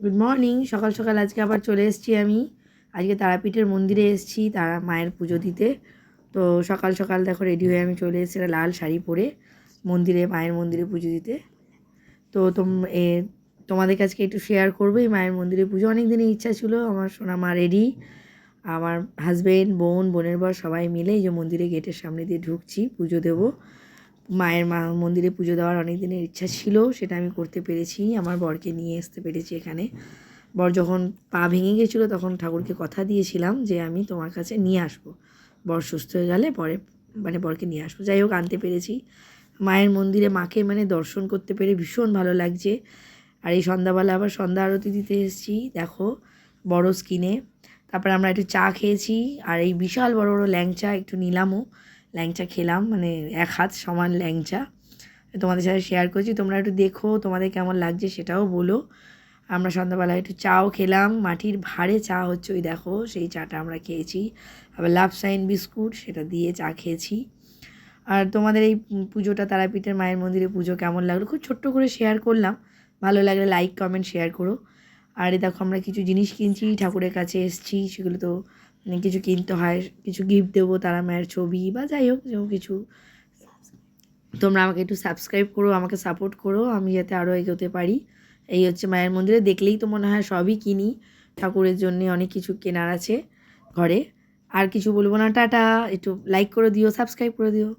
Good morning. সকাল সকাল আজকে আবার চলে এসেছি আমি। আজকে তারাপীঠের মন্দিরে এসেছি তারা মায়ের পুজো দিতে। তো সকাল সকাল দেখো রেডি হয়ে আমি চলে এসেছি লাল শাড়ি পরে মায়ের মন্দিরে পুজো দিতে। তো তোমাদের কাছে একটু শেয়ার করবো এই মায়ের মন্দিরে পুজো। অনেক দিনের ইচ্ছা ছিল। আমার সোনা মা রেডি, আমার হাজব্যান্ড, বোনের বর সবাই মিলে এই যে মন্দিরে গেটের সামনে দিয়ে ঢুকছি, পুজো দেবো। মন্দিরে পুজো দেওয়ার অনেক দিনের ইচ্ছা ছিল, সেটা আমি করতে পেরেছি। আমার বরকে নিয়ে আসতে পেরেছি এখানে। বর যখন পা ভেঙে গেছিলো তখন ঠাকুরকে কথা দিয়েছিলাম যে আমি তোমার কাছে নিয়ে আসবো, বর সুস্থ হয়ে গেলে পরে বরকে নিয়ে আসবো। যাই হোক, আনতে পেরেছি। মায়ের মন্দিরে মাকে দর্শন করতে পেরে ভীষণ ভালো লাগছে। আর এই সন্ধ্যাবেলা আবার সন্ধ্যা আরতি দিতে এসেছি দেখো, বড় স্কিনে। তারপরে আমরা একটু চা খেয়েছি, আর এই বিশাল বড় বড় ল্যাংচা একটু নিলামও, ল্যাংচা খেলাম, এক হাত সমান ল্যাংচা তোমাদের সাথে শেয়ার করছি। তোমরা একটু দেখো তোমাদের কেমন লাগছে সেটাও বলো। আমরা সন্ধ্যাবেলায় একটু চাও খেলাম, মাটির ভাঁড়ে চা হচ্ছে, ওই দেখো সেই চাটা আমরা খেয়েছি। আবার লাভ সাইন বিস্কুট সেটা দিয়ে চা খেয়েছি। আর তোমাদের এই পুজোটা, তারাপীঠের মায়ের মন্দিরে পুজো কেমন লাগলো খুব ছোট্ট করে শেয়ার করলাম। ভালো লাগলে লাইক কমেন্ট শেয়ার করো। আর এই দেখো আমরা কিছু জিনিস কিনছি, ঠাকুরের কাছে এসেছি, সেগুলো তো কিছু কিনতে হয়, কিছু গিফট দেবো তারা মায়ের ছবি বা যাই হোক কিছু। তোমরা আমাকে একটু সাবস্ক্রাইব করো, আমাকে সাপোর্ট করো, আমি যাতে আরও এগোতে পারি। এই হচ্ছে মায়ের মন্দিরে, দেখলেই তো মনে হয় সবই কিনি। ঠাকুরের জন্যে অনেক কিছু কেনার আছে ঘরে। আর কিছু বলবো না, টাটা। একটু লাইক করে দিও, সাবস্ক্রাইব করে দিও।